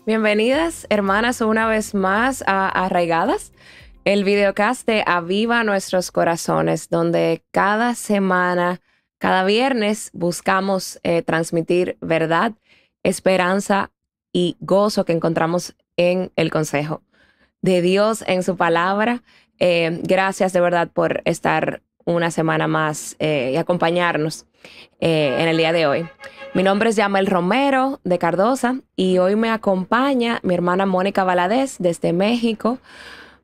Bienvenidas, hermanas, una vez más a Arraigadas, el videocast de Aviva Nuestros Corazones, donde cada semana, cada viernes, buscamos transmitir verdad, esperanza y gozo que encontramos en el consejo de Dios en su palabra. Gracias de verdad por estar una semana más y acompañarnos en el día de hoy. Mi nombre es Yamel Romero de Cardosa y hoy me acompaña mi hermana Mónica Valadez desde México.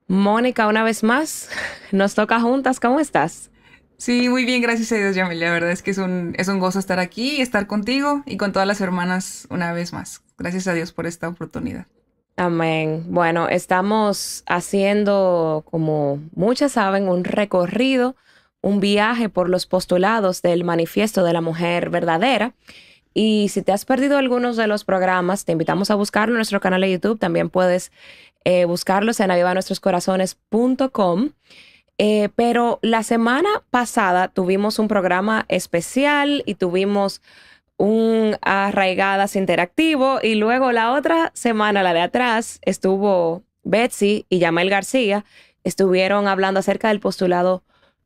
Mónica, una vez más, nos toca juntas. ¿Cómo estás? Sí, muy bien, gracias a Dios, Yamil. La verdad es que es un gozo estar aquí, estar contigo y con todas las hermanas una vez más. Gracias a Dios por esta oportunidad. Amén. Bueno, estamos haciendo, como muchas saben, un recorrido, un viaje por los postulados del Manifiesto de la Mujer Verdadera. Y si te has perdido algunos de los programas, te invitamos a buscarlo en nuestro canal de YouTube. También puedes buscarlos en avivanuestroscorazones.com. Pero la semana pasada tuvimos un programa especial y tuvimos un Arraigadas interactivo. Y luego la otra semana, la de atrás, estuvo Betsy y Yamel García. Estuvieron hablando acerca del postulado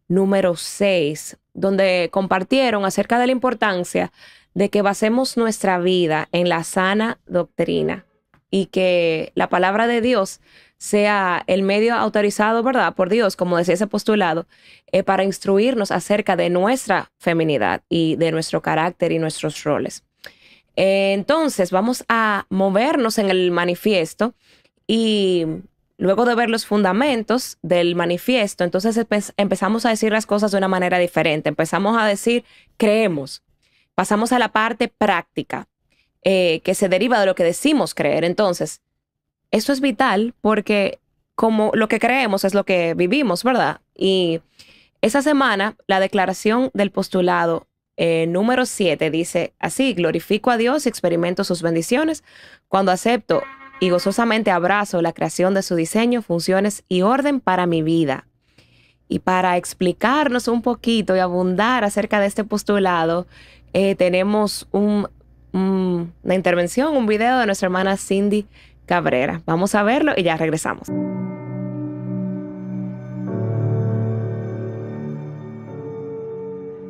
número 6, donde compartieron acerca de la importancia de que basemos nuestra vida en la sana doctrina y que la palabra de Dios sea el medio autorizado, ¿verdad?, por Dios, como decía ese postulado, para instruirnos acerca de nuestra feminidad y de nuestro carácter y nuestros roles. Entonces, vamos a movernos en el manifiesto y luego de ver los fundamentos del manifiesto, entonces empezamos a decir las cosas de una manera diferente. Empezamos a decir, creemos. Pasamos a la parte práctica, que se deriva de lo que decimos creer. Entonces, esto es vital porque como lo que creemos es lo que vivimos, ¿verdad? Y esa semana, la declaración del postulado número 7 dice así: glorifico a Dios y experimento sus bendiciones cuando acepto y gozosamente abrazo la creación de su diseño, funciones y orden para mi vida. Y para explicarnos un poquito y abundar acerca de este postulado, tenemos una intervención, un video de nuestra hermana Cindy Cabrera. Vamos a verlo y ya regresamos.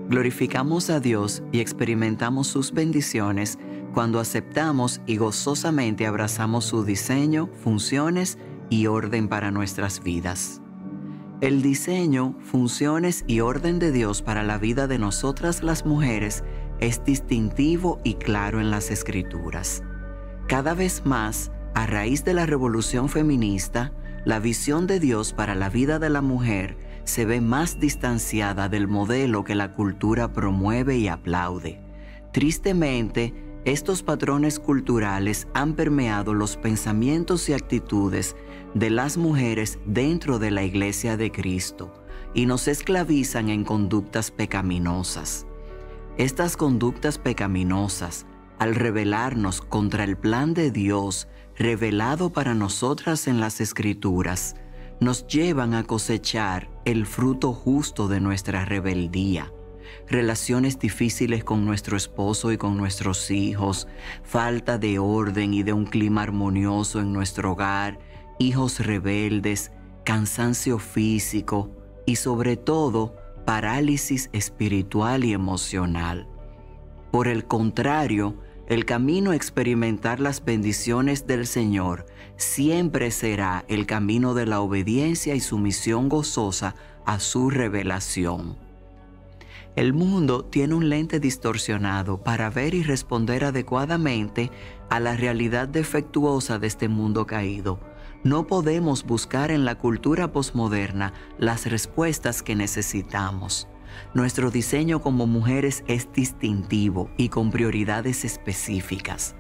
Glorificamos a Dios y experimentamos sus bendiciones cuando aceptamos y gozosamente abrazamos su diseño, funciones y orden para nuestras vidas. El diseño, funciones y orden de Dios para la vida de nosotras las mujeres es distintivo y claro en las Escrituras. Cada vez más, a raíz de la revolución feminista, la visión de Dios para la vida de la mujer se ve más distanciada del modelo que la cultura promueve y aplaude. Tristemente, estos patrones culturales han permeado los pensamientos y actitudes de las mujeres dentro de la Iglesia de Cristo y nos esclavizan en conductas pecaminosas. Estas conductas pecaminosas, al rebelarnos contra el plan de Dios revelado para nosotras en las Escrituras, nos llevan a cosechar el fruto justo de nuestra rebeldía. Relaciones difíciles con nuestro esposo y con nuestros hijos, falta de orden y de un clima armonioso en nuestro hogar, hijos rebeldes, cansancio físico y sobre todo parálisis espiritual y emocional. Por el contrario, el camino a experimentar las bendiciones del Señor siempre será el camino de la obediencia y sumisión gozosa a su revelación. El mundo tiene un lente distorsionado para ver y responder adecuadamente a la realidad defectuosa de este mundo caído. No podemos buscar en la cultura posmoderna las respuestas que necesitamos. Nuestro diseño como mujeres es distintivo y con prioridades específicas.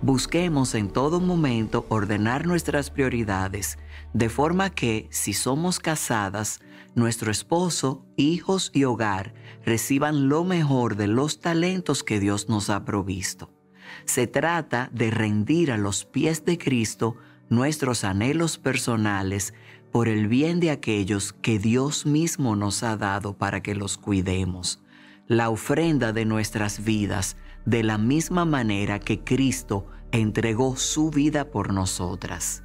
Busquemos en todo momento ordenar nuestras prioridades, de forma que, si somos casadas, nuestro esposo, hijos y hogar reciban lo mejor de los talentos que Dios nos ha provisto. Se trata de rendir a los pies de Cristo nuestros anhelos personales por el bien de aquellos que Dios mismo nos ha dado para que los cuidemos. La ofrenda de nuestras vidas, de la misma manera que Cristo entregó su vida por nosotras.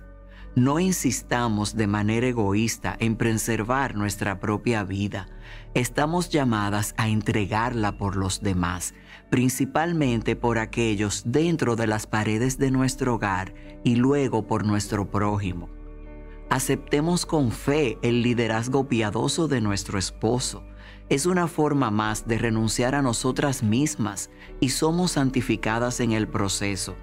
No insistamos de manera egoísta en preservar nuestra propia vida. Estamos llamadas a entregarla por los demás, principalmente por aquellos dentro de las paredes de nuestro hogar y luego por nuestro prójimo. Aceptemos con fe el liderazgo piadoso de nuestro esposo. Es una forma más de renunciar a nosotras mismas y somos santificadas en el proceso.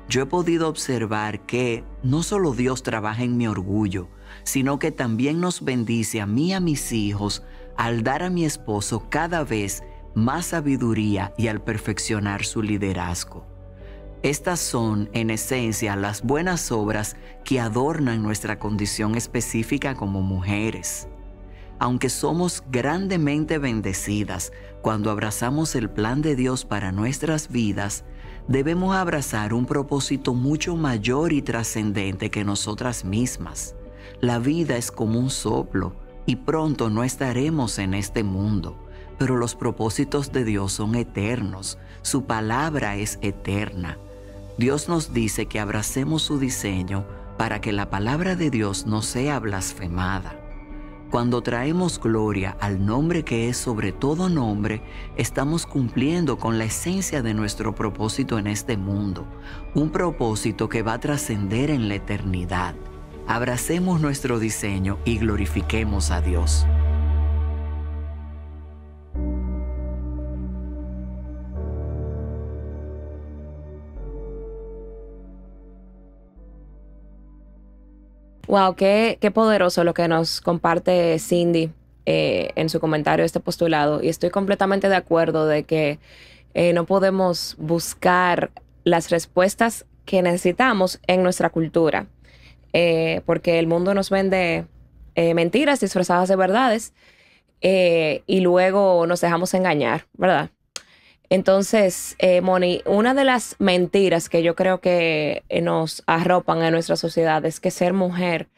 Yo he podido observar que no solo Dios trabaja en mi orgullo, sino que también nos bendice a mí y a mis hijos al dar a mi esposo cada vez más sabiduría y al perfeccionar su liderazgo. Estas son, en esencia, las buenas obras que adornan nuestra condición específica como mujeres. Aunque somos grandemente bendecidas cuando abrazamos el plan de Dios para nuestras vidas, debemos abrazar un propósito mucho mayor y trascendente que nosotras mismas. La vida es como un soplo y pronto no estaremos en este mundo, pero los propósitos de Dios son eternos, su palabra es eterna. Dios nos dice que abracemos su diseño para que la palabra de Dios no sea blasfemada. Cuando traemos gloria al nombre que es sobre todo nombre, estamos cumpliendo con la esencia de nuestro propósito en este mundo, un propósito que va a trascender en la eternidad. Abracemos nuestro diseño y glorifiquemos a Dios. Wow, qué poderoso lo que nos comparte Cindy en su comentario de este postulado. Y estoy completamente de acuerdo de que no podemos buscar las respuestas que necesitamos en nuestra cultura, porque el mundo nos vende mentiras disfrazadas de verdades y luego nos dejamos engañar, ¿verdad? Entonces, Moni, una de las mentiras que yo creo que nos arropan en nuestra sociedad es que ser mujer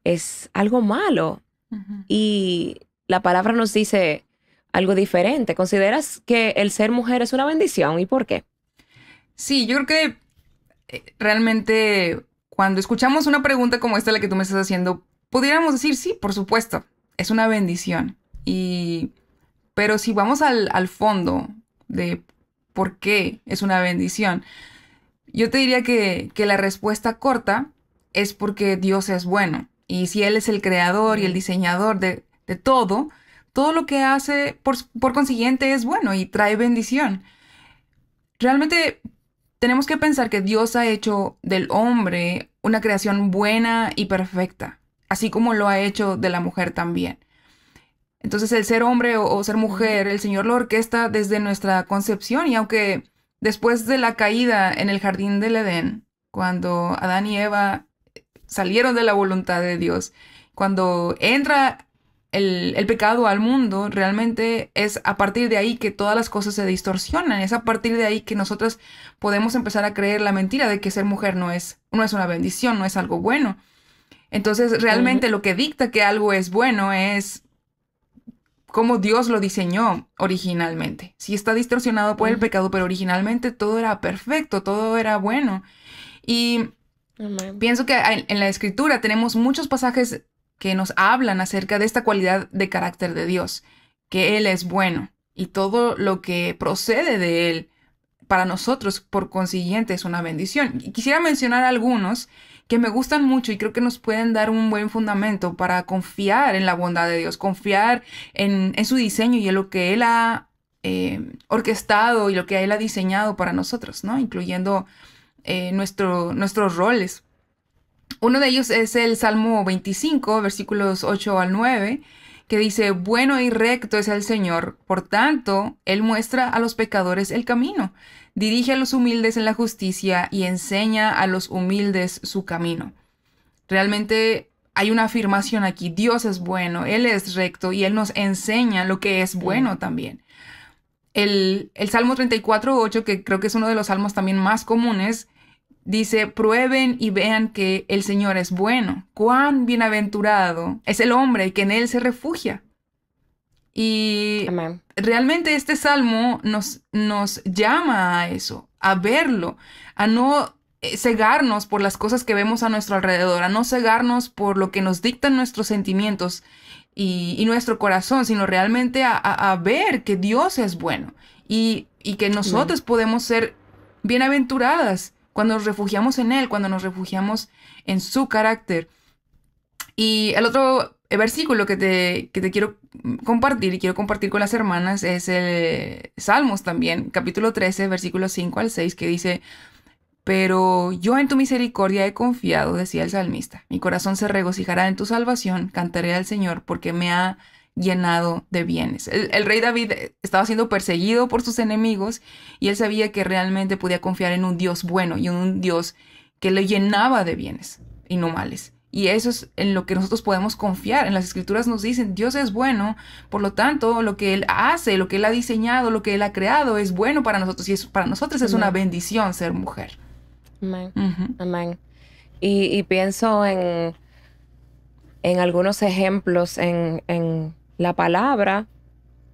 es algo malo. Ujú. Y la palabra nos dice algo diferente. ¿Consideras que el ser mujer es una bendición? ¿Y por qué? Sí, yo creo que realmente cuando escuchamos una pregunta como esta, la que tú me estás haciendo, pudiéramos decir, sí, por supuesto, es una bendición. Pero si vamos al fondo de por qué es una bendición, yo te diría que la respuesta corta es porque Dios es bueno. Y si Él es el creador y el diseñador de todo lo que hace, por consiguiente, es bueno y trae bendición. Realmente tenemos que pensar que Dios ha hecho del hombre una creación buena y perfecta, así como lo ha hecho de la mujer también. Entonces el ser hombre o ser mujer, el Señor lo orquesta desde nuestra concepción, y aunque después de la caída en el jardín del Edén, cuando Adán y Eva salieron de la voluntad de Dios, cuando entra el pecado al mundo, realmente es a partir de ahí que todas las cosas se distorsionan. Es a partir de ahí que nosotros podemos empezar a creer la mentira de que ser mujer no es una bendición, no es algo bueno. Entonces realmente lo que dicta que algo es bueno es cómo Dios lo diseñó originalmente. Sí está distorsionado por el pecado, pero originalmente todo era perfecto, todo era bueno. Y pienso que en la Escritura tenemos muchos pasajes que nos hablan acerca de esta cualidad de carácter de Dios, que Él es bueno y todo lo que procede de Él para nosotros, por consiguiente, es una bendición. Y quisiera mencionar algunos que me gustan mucho y creo que nos pueden dar un buen fundamento para confiar en la bondad de Dios, confiar en su diseño y en lo que Él ha orquestado y lo que Él ha diseñado para nosotros, ¿no? Incluyendo nuestros roles. Uno de ellos es el Salmo 25, versículos 8 al 9, que dice: bueno y recto es el Señor, por tanto, Él muestra a los pecadores el camino. Dirige a los humildes en la justicia y enseña a los humildes su camino. Realmente hay una afirmación aquí. Dios es bueno, Él es recto y Él nos enseña lo que es bueno también. El Salmo 34:8, que creo que es uno de los salmos también más comunes, dice: prueben y vean que el Señor es bueno. Cuán bienaventurado es el hombre que en Él se refugia. Y Amén. realmente este salmo nos llama a eso, a verlo, a no cegarnos por las cosas que vemos a nuestro alrededor, a no cegarnos por lo que nos dictan nuestros sentimientos y nuestro corazón, sino realmente a ver que Dios es bueno y que nosotros podemos ser bienaventuradas cuando nos refugiamos en Él, cuando nos refugiamos en su carácter. Y el otro versículo que te quiero compartir y quiero compartir con las hermanas es el Salmos también, capítulo 13, versículos 5 al 6, que dice: pero yo en tu misericordia he confiado, decía el salmista. Mi corazón se regocijará en tu salvación, cantaré al Señor porque me ha llenado de bienes. El rey David estaba siendo perseguido por sus enemigos y él sabía que realmente podía confiar en un Dios bueno y en un Dios que le llenaba de bienes y no males. Y eso es en lo que nosotros podemos confiar. En las Escrituras nos dicen, Dios es bueno, por lo tanto, lo que Él hace, lo que Él ha diseñado, lo que Él ha creado es bueno para nosotros. Y para nosotros es una bendición ser mujer. Amén. Amén. Y pienso en algunos ejemplos en la palabra,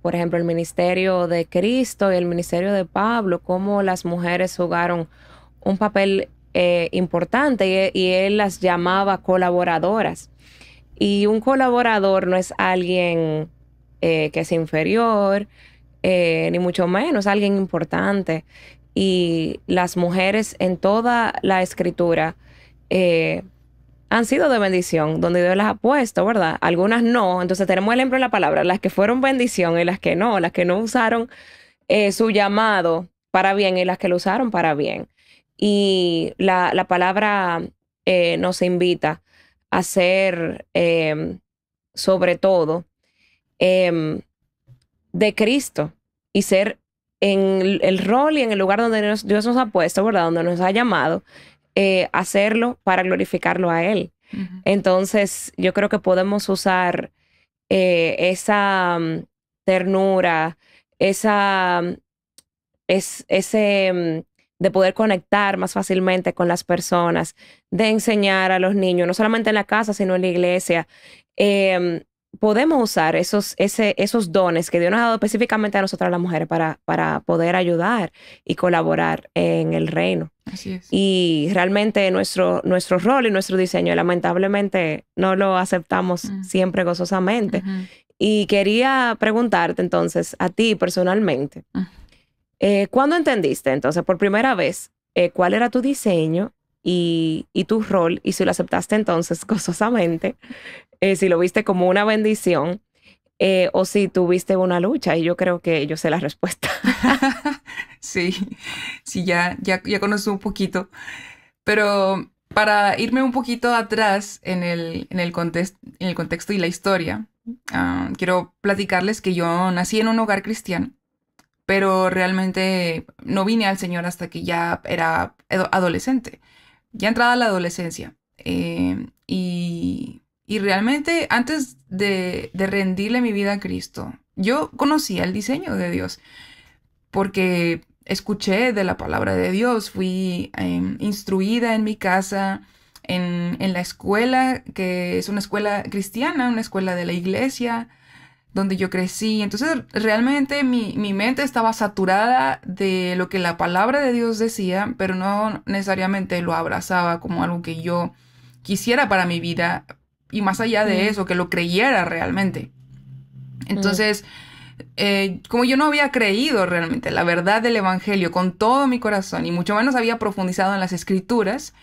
por ejemplo, el ministerio de Cristo y el ministerio de Pablo, cómo las mujeres jugaron un papel importante y él las llamaba colaboradoras. Y un colaborador no es alguien que es inferior, ni mucho menos, alguien importante. Y las mujeres en toda la escritura han sido de bendición, donde Dios las ha puesto, ¿verdad? Algunas no. Entonces tenemos el ejemplo de la palabra, las que fueron bendición y las que no usaron su llamado para bien y las que lo usaron para bien. Y la palabra nos invita a ser, sobre todo, de Cristo y ser en el rol y en el lugar donde Dios nos ha puesto, ¿verdad? Donde nos ha llamado, hacerlo para glorificarlo a Él. Entonces, yo creo que podemos usar esa ternura, de poder conectar más fácilmente con las personas, de enseñar a los niños, no solamente en la casa, sino en la iglesia. Podemos usar esos dones que Dios nos ha dado específicamente a nosotras las mujeres para poder ayudar y colaborar en el reino. Así es. Y realmente nuestro rol y nuestro diseño, lamentablemente, no lo aceptamos siempre gozosamente. Y quería preguntarte entonces, a ti personalmente, ¿cuándo entendiste entonces por primera vez cuál era tu diseño y tu rol? Y si lo aceptaste entonces gozosamente, si lo viste como una bendición, o si tuviste una lucha. Y yo creo que yo sé la respuesta. Sí, ya conozco un poquito. Pero para irme un poquito atrás en el contexto y la historia, quiero platicarles que yo nací en un hogar cristiano, pero realmente no vine al Señor hasta que ya era adolescente, ya entrada la adolescencia. Y realmente antes de rendirle mi vida a Cristo, yo conocía el diseño de Dios porque escuché de la palabra de Dios, fui instruida en mi casa, en la escuela, que es una escuela cristiana, una escuela de la iglesia, donde yo crecí. Entonces realmente mi mente estaba saturada de lo que la palabra de Dios decía, pero no necesariamente lo abrazaba como algo que yo quisiera para mi vida. Y más allá de eso, que lo creyera realmente. Entonces, como yo no había creído realmente la verdad del evangelio con todo mi corazón, y mucho menos había profundizado en las escrituras,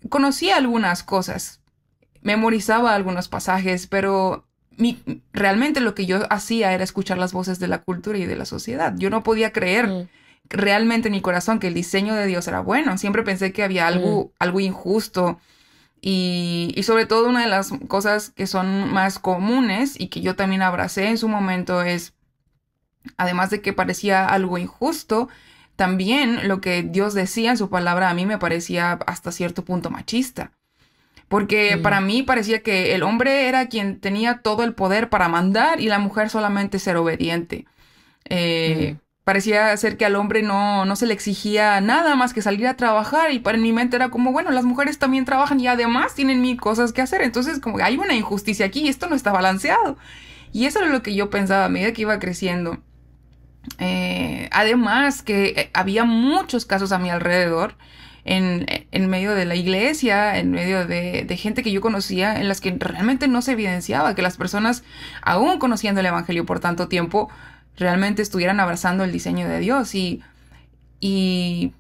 conocía algunas cosas, memorizaba algunos pasajes, pero realmente lo que yo hacía era escuchar las voces de la cultura y de la sociedad. Yo no podía creer realmente en mi corazón que el diseño de Dios era bueno. Siempre pensé que había algo injusto. Y sobre todo una de las cosas que son más comunes y que yo también abracé en su momento es, además de que parecía algo injusto, también lo que Dios decía en su palabra a mí me parecía hasta cierto punto machista. Porque para mí parecía que el hombre era quien tenía todo el poder para mandar y la mujer solamente ser obediente. Parecía ser que al hombre no se le exigía nada más que salir a trabajar, y para mi mente era como, bueno, las mujeres también trabajan y además tienen mil cosas que hacer, entonces como que hay una injusticia aquí y esto no está balanceado. Y eso era lo que yo pensaba a medida que iba creciendo. Además que había muchos casos a mi alrededor en medio de la iglesia, en medio de gente que yo conocía, en las que realmente no se evidenciaba que las personas, aún conociendo el Evangelio por tanto tiempo, realmente estuvieran abrazando el diseño de Dios. Y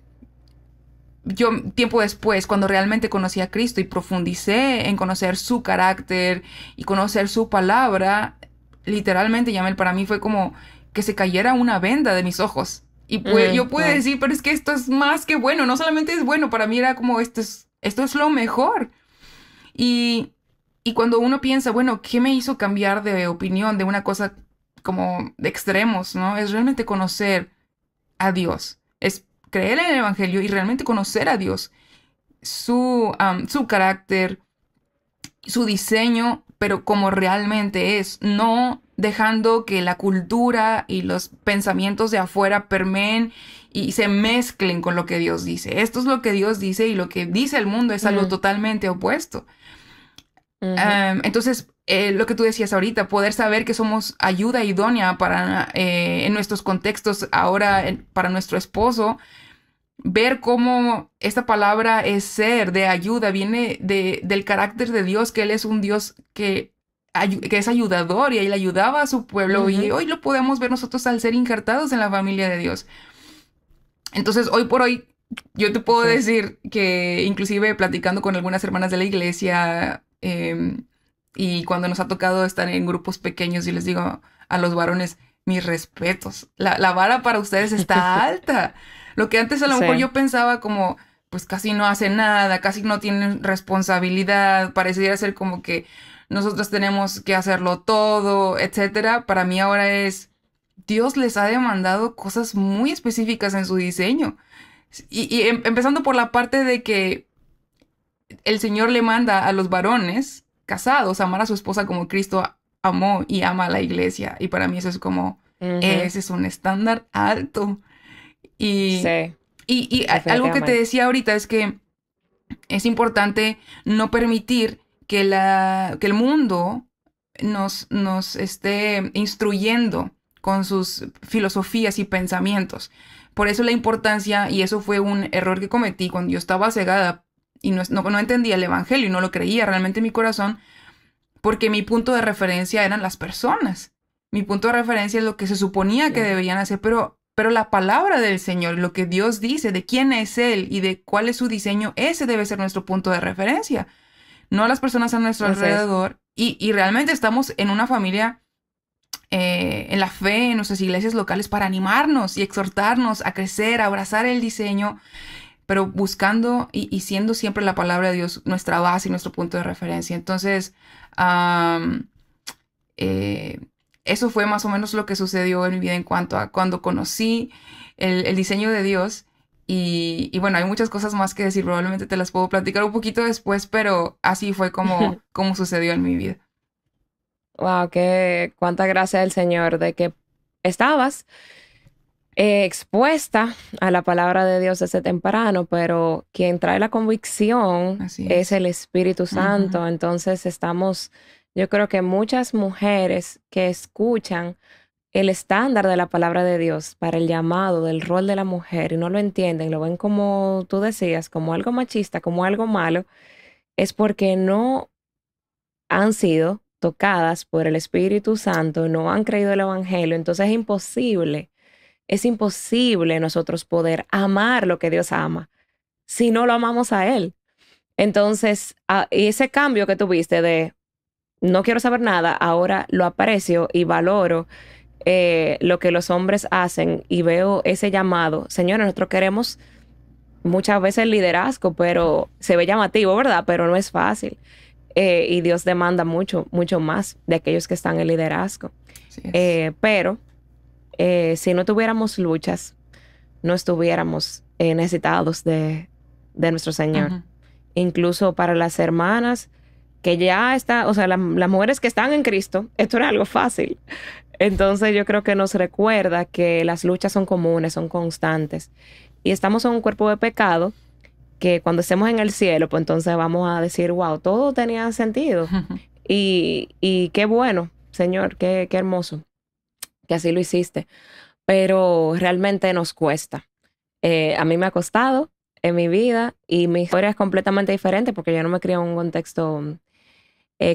yo, tiempo después, cuando realmente conocí a Cristo y profundicé en conocer su carácter y conocer su palabra, literalmente, Yamel, para mí fue como que se cayera una venda de mis ojos. Y yo pude decir, pero es que esto es más que bueno, no solamente es bueno, para mí era como esto es lo mejor. Y cuando uno piensa, bueno, ¿qué me hizo cambiar de opinión de una cosa como de extremos, ¿no? Es realmente conocer a Dios, es creer en el Evangelio y realmente conocer a Dios, su carácter, su diseño, pero como realmente es, no dejando que la cultura y los pensamientos de afuera permeen y se mezclen con lo que Dios dice. Esto es lo que Dios dice y lo que dice el mundo es algo totalmente opuesto. Entonces, lo que tú decías ahorita, poder saber que somos ayuda idónea para en nuestros contextos ahora para nuestro esposo, ver cómo esta palabra es ser de ayuda, viene del carácter de Dios, que Él es un Dios que es ayudador y Él ayudaba a su pueblo y hoy lo podemos ver nosotros al ser injertados en la familia de Dios. Entonces, hoy por hoy, yo te puedo decir que inclusive platicando con algunas hermanas de la iglesia y cuando nos ha tocado estar en grupos pequeños, yo les digo a los varones, mis respetos, la vara para ustedes está alta. Lo que antes a lo mejor yo pensaba como, pues casi no hace nada, casi no tienen responsabilidad, pareciera ser como que nosotros tenemos que hacerlo todo, etcétera. Para mí ahora es, Dios les ha demandado cosas muy específicas en su diseño. Y empezando por la parte de que el Señor le manda a los varones casados a amar a su esposa como Cristo amó y ama a la iglesia. Y para mí eso es como, ese es un estándar alto. Y algo que te decía ahorita es que es importante no permitir que el mundo nos esté instruyendo con sus filosofías y pensamientos. Por eso la importancia, y eso fue un error que cometí cuando yo estaba cegada y no entendía el Evangelio y no lo creía realmente en mi corazón, porque mi punto de referencia eran las personas. Mi punto de referencia es lo que se suponía que deberían hacer, pero la palabra del Señor, lo que Dios dice, de quién es Él y de cuál es su diseño, ese debe ser nuestro punto de referencia. No las personas a nuestro alrededor. Y realmente estamos en una familia, en la fe, en nuestras iglesias locales, para animarnos y exhortarnos a crecer, a abrazar el diseño, pero buscando y siendo siempre la palabra de Dios nuestra base y nuestro punto de referencia. Entonces, eso fue más o menos lo que sucedió en mi vida en cuanto a cuando conocí el diseño de Dios. Y bueno, hay muchas cosas más que decir, probablemente te las puedo platicar un poquito después, pero así fue como sucedió en mi vida. Wow, cuánta gracia del Señor de que estabas expuesta a la palabra de Dios desde temprano, pero quien trae la convicción es el Espíritu Santo. Entonces yo creo que muchas mujeres que escuchan el estándar de la palabra de Dios para el llamado del rol de la mujer y no lo entienden, lo ven como tú decías, como algo machista, como algo malo, es porque no han sido tocadas por el Espíritu Santo, no han creído el Evangelio. Entonces es imposible nosotros poder amar lo que Dios ama si no lo amamos a Él. Entonces, ese cambio que tuviste de no quiero saber nada, ahora lo aprecio y valoro lo que los hombres hacen y veo ese llamado. Señores, nosotros queremos muchas veces el liderazgo, pero se ve llamativo, ¿verdad? Pero no es fácil. Y Dios demanda mucho, mucho más de aquellos que están en liderazgo. Pero si no tuviéramos luchas, no estuviéramos necesitados de nuestro Señor. Incluso para las hermanas que ya están, o sea, las mujeres que están en Cristo, esto no es algo fácil. Entonces yo creo que nos recuerda que las luchas son comunes, son constantes. Y estamos en un cuerpo de pecado que cuando estemos en el cielo, pues entonces vamos a decir, wow, todo tenía sentido. Y qué bueno, Señor, qué hermoso que así lo hiciste. Pero realmente nos cuesta. A mí me ha costado en mi vida y mi historia es completamente diferente porque yo no me crié en un contexto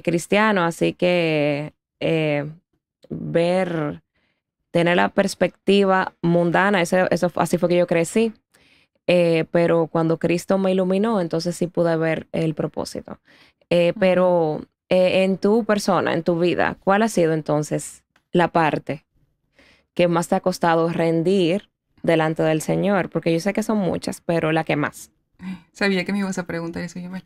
cristiano, así que tener la perspectiva mundana, así fue que yo crecí. Pero cuando Cristo me iluminó, entonces sí pude ver el propósito. Pero en tu persona, en tu vida, ¿cuál ha sido entonces la parte que más te ha costado rendir delante del Señor? Porque yo sé que son muchas, pero la que más. Sabía que me ibas a preguntar eso, Yamel.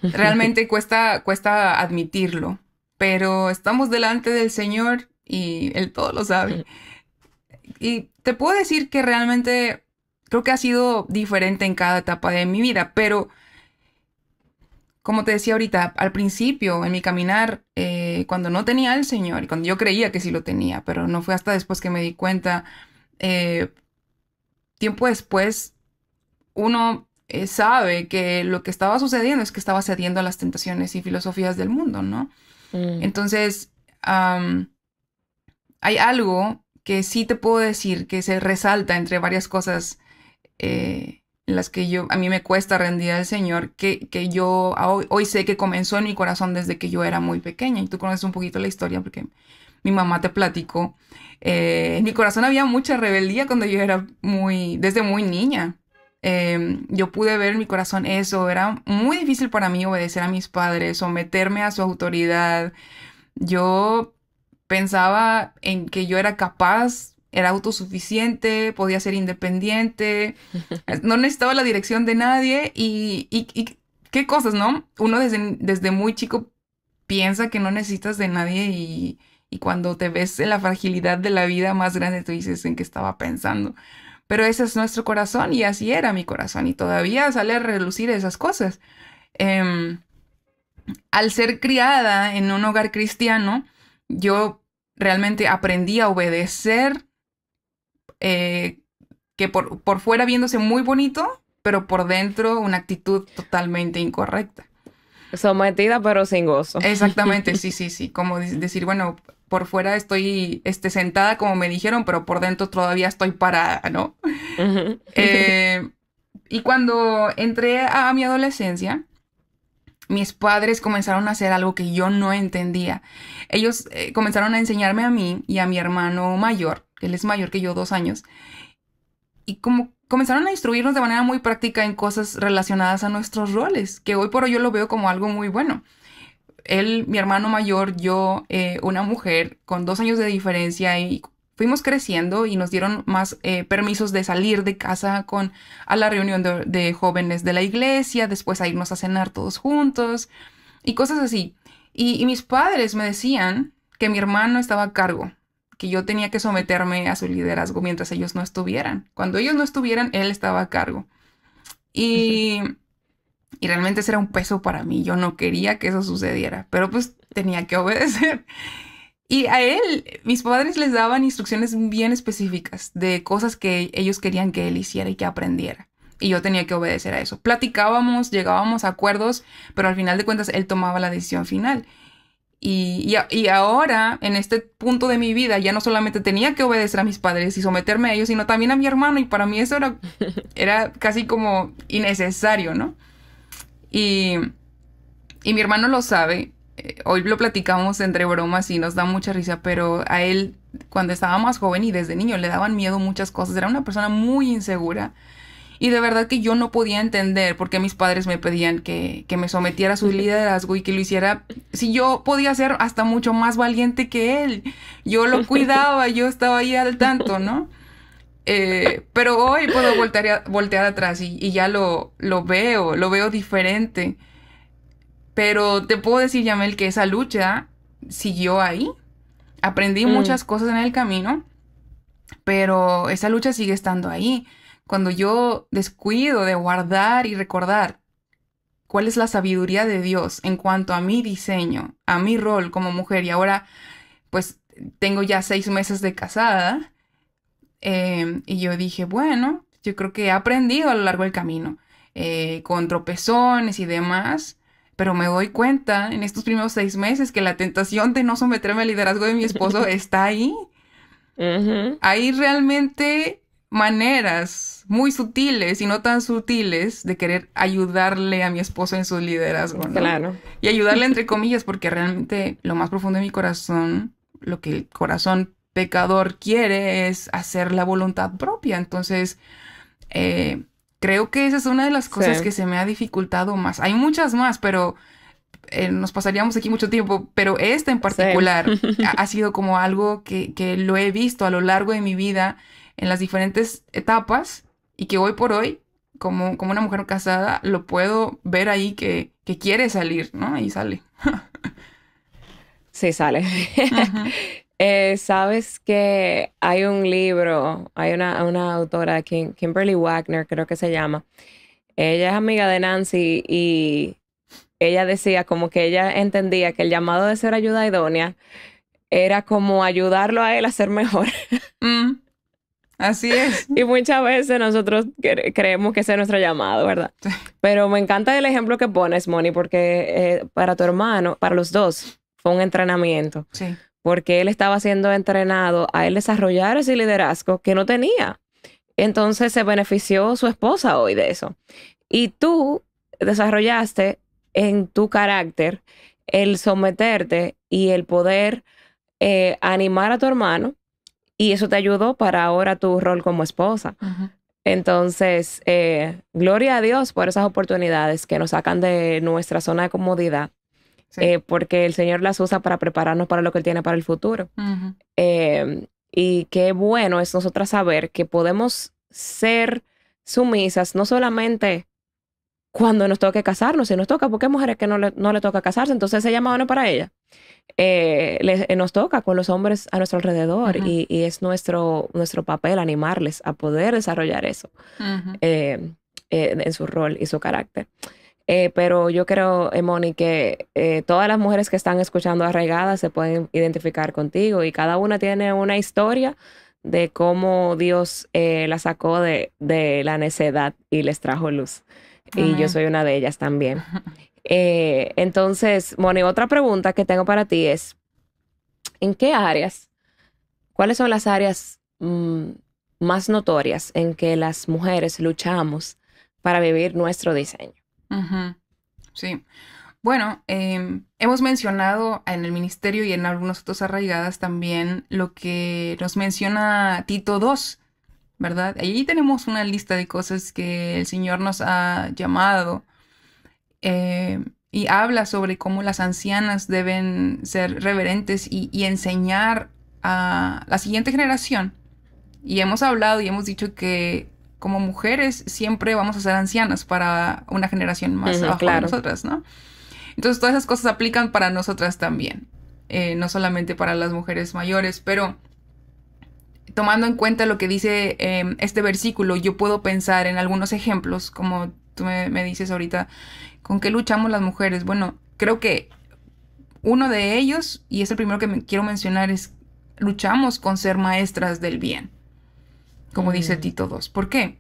Realmente cuesta admitirlo, pero estamos delante del Señor y Él todo lo sabe. Y te puedo decir que realmente creo que ha sido diferente en cada etapa de mi vida, pero como te decía ahorita, al principio, en mi caminar, cuando no tenía al Señor, y cuando yo creía que sí lo tenía, pero no fue hasta después que me di cuenta, tiempo después, uno sabe que lo que estaba sucediendo es que estaba cediendo a las tentaciones y filosofías del mundo, ¿no? Entonces, hay algo que sí te puedo decir que se resalta entre varias cosas en las que a mí me cuesta rendir al Señor, que yo hoy sé que comenzó en mi corazón desde que yo era muy pequeña. Y tú conoces un poquito la historia porque mi mamá te platicó. En mi corazón había mucha rebeldía cuando yo era desde muy niña. Yo pude ver en mi corazón eso. Era muy difícil para mí obedecer a mis padres, someterme a su autoridad. Yo pensaba en que yo era capaz, era autosuficiente, podía ser independiente, no necesitaba la dirección de nadie y qué cosas, ¿no? Uno desde muy chico piensa que no necesitas de nadie y cuando te ves en la fragilidad de la vida más grande tú dices en qué estaba pensando. Pero ese es nuestro corazón y así era mi corazón y todavía sale a relucir esas cosas. Al ser criada en un hogar cristiano, yo realmente aprendí a obedecer, que por fuera viéndose muy bonito, pero por dentro una actitud totalmente incorrecta. Sometida pero sin gozo. Exactamente, sí. Como decir, bueno, por fuera estoy sentada como me dijeron, pero por dentro todavía estoy parada, ¿no? Y cuando entré a mi adolescencia, mis padres comenzaron a hacer algo que yo no entendía. Ellos comenzaron a enseñarme a mí y a mi hermano mayor, que él es mayor que yo 2 años, y como comenzaron a instruirnos de manera muy práctica en cosas relacionadas a nuestros roles, que hoy por hoy yo lo veo como algo muy bueno. Él, mi hermano mayor, yo, una mujer con 2 años de diferencia y fuimos creciendo y nos dieron más permisos de salir de casa a la reunión de jóvenes de la iglesia, después a irnos a cenar todos juntos y cosas así. Y mis padres me decían que mi hermano estaba a cargo, que yo tenía que someterme a su liderazgo mientras ellos no estuvieran. Cuando ellos no estuvieran, él estaba a cargo. Y realmente ese era un peso para mí. Yo no quería que eso sucediera, pero pues tenía que obedecer. Y a él, mis padres les daban instrucciones bien específicas de cosas que ellos querían que él hiciera y que aprendiera. Y yo tenía que obedecer a eso. Platicábamos, llegábamos a acuerdos, pero al final de cuentas él tomaba la decisión final. Y ahora, en este punto de mi vida, ya no solamente tenía que obedecer a mis padres y someterme a ellos, sino también a mi hermano. Y para mí eso era casi como innecesario, ¿no? Y mi hermano lo sabe. Hoy lo platicamos entre bromas y nos da mucha risa, pero a él, cuando estaba más joven y desde niño, le daban miedo muchas cosas. Era una persona muy insegura. Y de verdad que yo no podía entender por qué mis padres me pedían que me sometiera a su liderazgo y que lo hiciera. Si yo podía ser hasta mucho más valiente que él. Yo lo cuidaba, yo estaba ahí al tanto, ¿no? Pero hoy puedo voltear atrás y ya lo veo diferente. Pero te puedo decir, Yamel, que esa lucha siguió ahí. Aprendí muchas cosas en el camino, pero esa lucha sigue estando ahí. Cuando yo descuido de guardar y recordar cuál es la sabiduría de Dios en cuanto a mi diseño, a mi rol como mujer, y ahora pues tengo ya 6 meses de casada, y yo dije, bueno, yo creo que he aprendido a lo largo del camino, con tropezones y demás, pero me doy cuenta en estos primeros 6 meses que la tentación de no someterme al liderazgo de mi esposo está ahí. Ahí realmente maneras muy sutiles y no tan sutiles de querer ayudarle a mi esposo en su liderazgo, ¿no? Claro. Y ayudarle entre comillas, porque realmente lo más profundo de mi corazón, lo que el corazón pecador quiere es hacer la voluntad propia. Entonces, creo que esa es una de las cosas que se me ha dificultado más. Hay muchas más, pero nos pasaríamos aquí mucho tiempo, pero esta en particular ha sido como algo que lo he visto a lo largo de mi vida en las diferentes etapas y que hoy por hoy, como una mujer casada, lo puedo ver ahí que quiere salir, ¿no? Y sale. Sí, sale. Sabes que hay un libro, hay una autora, Kimberly Wagner, creo que se llama. Ella es amiga de Nancy y ella decía como que ella entendía que el llamado de ser ayuda idónea era como ayudarlo a él a ser mejor. Así es. Y muchas veces nosotros creemos que ese es nuestro llamado, ¿verdad? Sí. Pero me encanta el ejemplo que pones, Moni, porque para tu hermano, para los dos, fue un entrenamiento. Sí. Porque él estaba siendo entrenado a él desarrollar ese liderazgo que no tenía. Entonces se benefició su esposa hoy de eso. Y tú desarrollaste en tu carácter el someterte y el poder animar a tu hermano, y eso te ayudó para ahora tu rol como esposa. Entonces, gloria a Dios por esas oportunidades que nos sacan de nuestra zona de comodidad, porque el Señor las usa para prepararnos para lo que Él tiene para el futuro. Y qué bueno es nosotras saber que podemos ser sumisas, no solamente cuando nos toque casarnos, si nos toca, porque hay mujeres que no le toca casarse, entonces ese llamado no es para ella. Nos toca con los hombres a nuestro alrededor y es nuestro papel animarles a poder desarrollar eso en su rol y su carácter. Pero yo creo, Moni, que todas las mujeres que están escuchando Arraigadas se pueden identificar contigo y cada una tiene una historia de cómo Dios la sacó de la necedad y les trajo luz. Y yo soy una de ellas también. Entonces, Moni, otra pregunta que tengo para ti es, ¿en qué áreas, cuáles son las áreas más notorias en que las mujeres luchamos para vivir nuestro diseño? Sí. Bueno, hemos mencionado en el ministerio y en algunos otros Arraigadas también lo que nos menciona Tito 2, ¿verdad? Allí tenemos una lista de cosas que el Señor nos ha llamado y habla sobre cómo las ancianas deben ser reverentes y enseñar a la siguiente generación. Y hemos hablado y hemos dicho que como mujeres siempre vamos a ser ancianas para una generación más abajo de nosotras, ¿no? Entonces todas esas cosas aplican para nosotras también, no solamente para las mujeres mayores, pero tomando en cuenta lo que dice este versículo, yo puedo pensar en algunos ejemplos, como tú me dices ahorita, ¿con qué luchamos las mujeres? Bueno, creo que uno de ellos, y es el primero que quiero mencionar, es luchamos con ser maestras del bien, como dice Tito 2. ¿Por qué?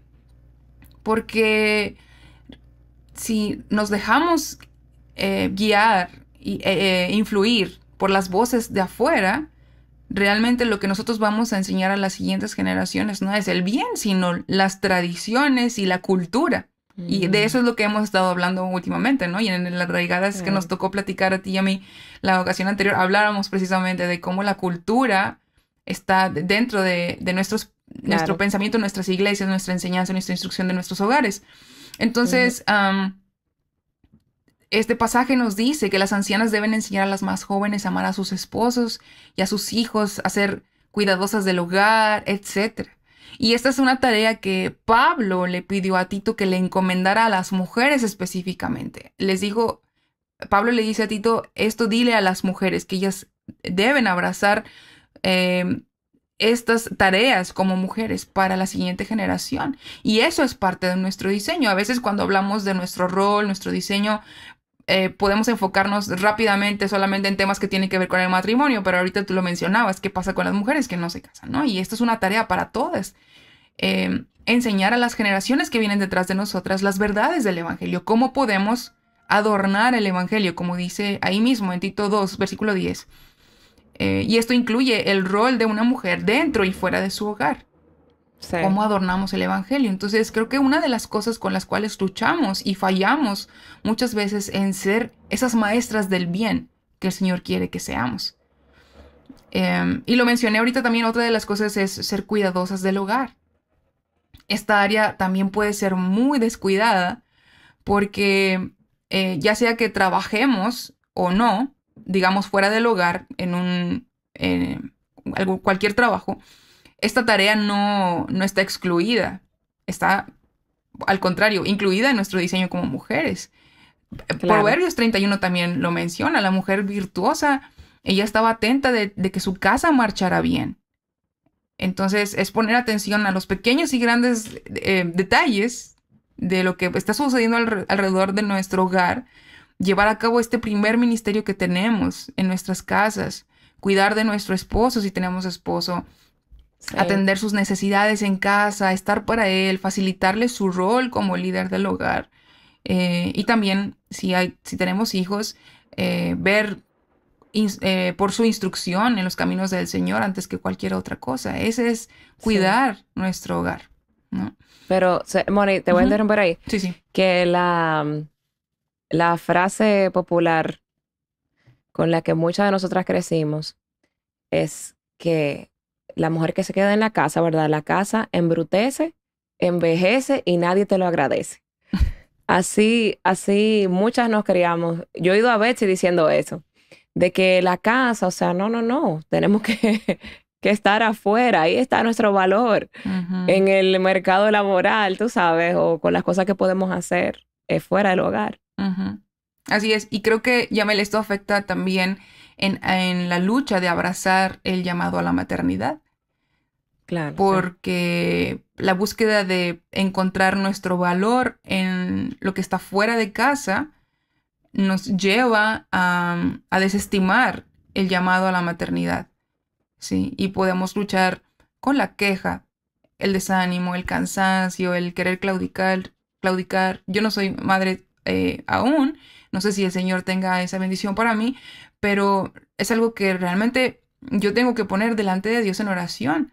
Porque si nos dejamos guiar e influir por las voces de afuera, realmente lo que nosotros vamos a enseñar a las siguientes generaciones no es el bien, sino las tradiciones y la cultura. Y de eso es lo que hemos estado hablando últimamente, ¿no? Y en las Arraigadas que nos tocó platicar a ti y a mí la ocasión anterior, hablábamos precisamente de cómo la cultura está dentro de nuestro pensamiento, nuestras iglesias, nuestra enseñanza, nuestra instrucción de nuestros hogares. Entonces, este pasaje nos dice que las ancianas deben enseñar a las más jóvenes a amar a sus esposos y a sus hijos, a ser cuidadosas del hogar, etc. Y esta es una tarea que Pablo le pidió a Tito que le encomendara a las mujeres específicamente. Pablo le dice a Tito, esto dile a las mujeres, que ellas deben abrazar estas tareas como mujeres para la siguiente generación. Y eso es parte de nuestro diseño. A veces cuando hablamos de nuestro rol, nuestro diseño, podemos enfocarnos rápidamente solamente en temas que tienen que ver con el matrimonio, pero ahorita tú lo mencionabas, ¿qué pasa con las mujeres que no se casan, ¿no? Y esto es una tarea para todas. Enseñar a las generaciones que vienen detrás de nosotras las verdades del Evangelio, cómo podemos adornar el Evangelio, como dice ahí mismo en Tito 2, versículo 10. Y esto incluye el rol de una mujer dentro y fuera de su hogar. Sí. cómo adornamos el evangelio. Entonces, creo que una de las cosas con las cuales luchamos y fallamos muchas veces en ser esas maestras del bien que el Señor quiere que seamos. Y lo mencioné ahorita también, otra de las cosas es ser cuidadosas del hogar. Esta área también puede ser muy descuidada porque ya sea que trabajemos o no, digamos fuera del hogar, cualquier trabajo, esta tarea no está excluida, está al contrario, incluida en nuestro diseño como mujeres. Claro. Proverbios 31 también lo menciona, la mujer virtuosa, ella estaba atenta de que su casa marchara bien. Entonces es poner atención a los pequeños y grandes detalles de lo que está sucediendo alrededor de nuestro hogar, llevar a cabo este primer ministerio que tenemos en nuestras casas, cuidar de nuestro esposo si tenemos esposo, Sí. atender sus necesidades en casa, estar para él, facilitarle su rol como líder del hogar. Y también, si tenemos hijos, ver por su instrucción en los caminos del Señor antes que cualquier otra cosa. Ese es cuidar nuestro hogar, ¿no? Pero, Moni, te voy a interrumpir ahí. Sí, sí. Que la frase popular con la que muchas de nosotras crecimos es que la mujer que se queda en la casa, ¿verdad? La casa embrutece, envejece y nadie te lo agradece. Así muchas nos criamos. Yo he ido a Betsy diciendo eso, de que la casa, o sea, no, tenemos que estar afuera, ahí está nuestro valor en el mercado laboral, tú sabes, o con las cosas que podemos hacer fuera del hogar. Así es, y creo que, Yamel, esto afecta también en la lucha de abrazar el llamado a la maternidad. Claro. Porque la búsqueda de encontrar nuestro valor en lo que está fuera de casa nos lleva a desestimar el llamado a la maternidad, ¿sí? Y podemos luchar con la queja, el desánimo, el cansancio, el querer claudicar. Yo no soy madre aún, no sé si el Señor tenga esa bendición para mí, pero es algo que realmente yo tengo que poner delante de Dios en oración.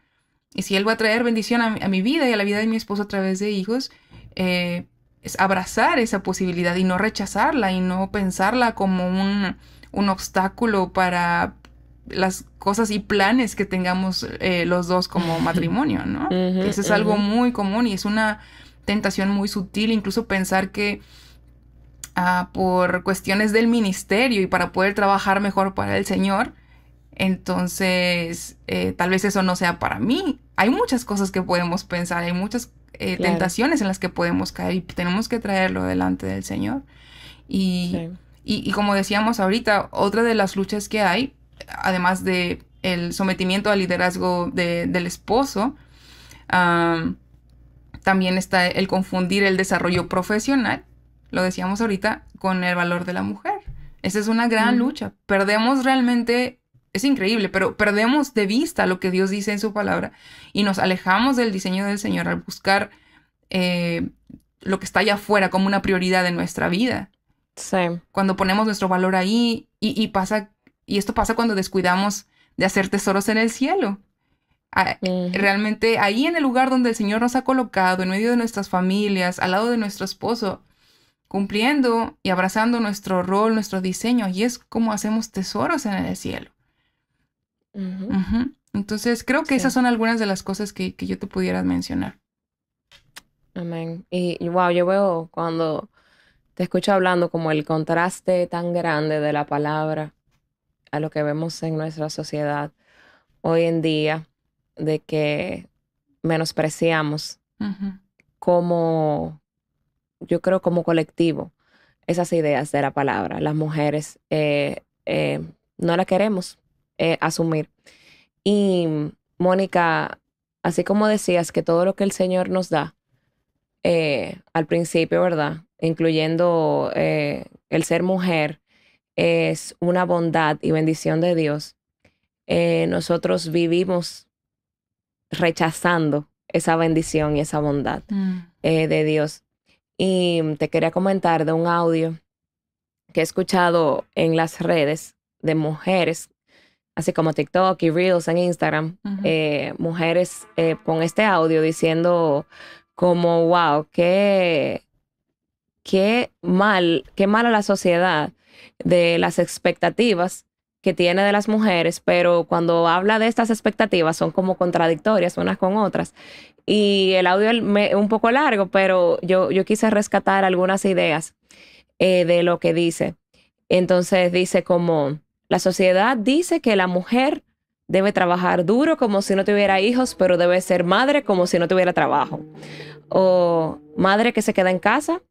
Y si Él va a traer bendición a mi vida y a la vida de mi esposo a través de hijos, es abrazar esa posibilidad y no rechazarla y no pensarla como un obstáculo para las cosas y planes que tengamos los dos como matrimonio, ¿no? Eso es algo muy común y es una tentación muy sutil, incluso pensar que por cuestiones del ministerio y para poder trabajar mejor para el Señor, entonces tal vez eso no sea para mí. Hay muchas cosas que podemos pensar, hay muchas tentaciones en las que podemos caer y tenemos que traerlo delante del Señor. Y como decíamos ahorita, otra de las luchas que hay, además de el sometimiento al liderazgo del esposo, también está el confundir el desarrollo profesional, lo decíamos ahorita, con el valor de la mujer. Esa es una gran lucha. Perdemos realmente, es increíble, pero perdemos de vista lo que Dios dice en su palabra y nos alejamos del diseño del Señor al buscar lo que está allá afuera como una prioridad en nuestra vida. Sí. Cuando ponemos nuestro valor ahí y esto pasa cuando descuidamos de hacer tesoros en el cielo. Realmente ahí en el lugar donde el Señor nos ha colocado, en medio de nuestras familias, al lado de nuestro esposo, cumpliendo y abrazando nuestro rol, nuestro diseño, y es como hacemos tesoros en el cielo. Entonces creo que esas son algunas de las cosas que yo te pudiera mencionar. Amén. Y wow, yo veo cuando te escucho hablando como el contraste tan grande de la palabra a lo que vemos en nuestra sociedad hoy en día, de que menospreciamos como, yo creo como colectivo, esas ideas de la palabra. Las mujeres no la queremos asumir. Y Mónica, así como decías que todo lo que el Señor nos da al principio, ¿verdad? Incluyendo el ser mujer, es una bondad y bendición de Dios. Nosotros vivimos rechazando esa bendición y esa bondad de Dios. Y te quería comentar de un audio que he escuchado en las redes de mujeres así como TikTok y Reels en Instagram, mujeres con este audio diciendo como, wow, qué mala la sociedad de las expectativas que tiene de las mujeres, pero cuando habla de estas expectativas son como contradictorias unas con otras. Y el audio es un poco largo, pero yo quise rescatar algunas ideas de lo que dice. Entonces dice como, la sociedad dice que la mujer debe trabajar duro como si no tuviera hijos, pero debe ser madre como si no tuviera trabajo. O madre que se queda en casa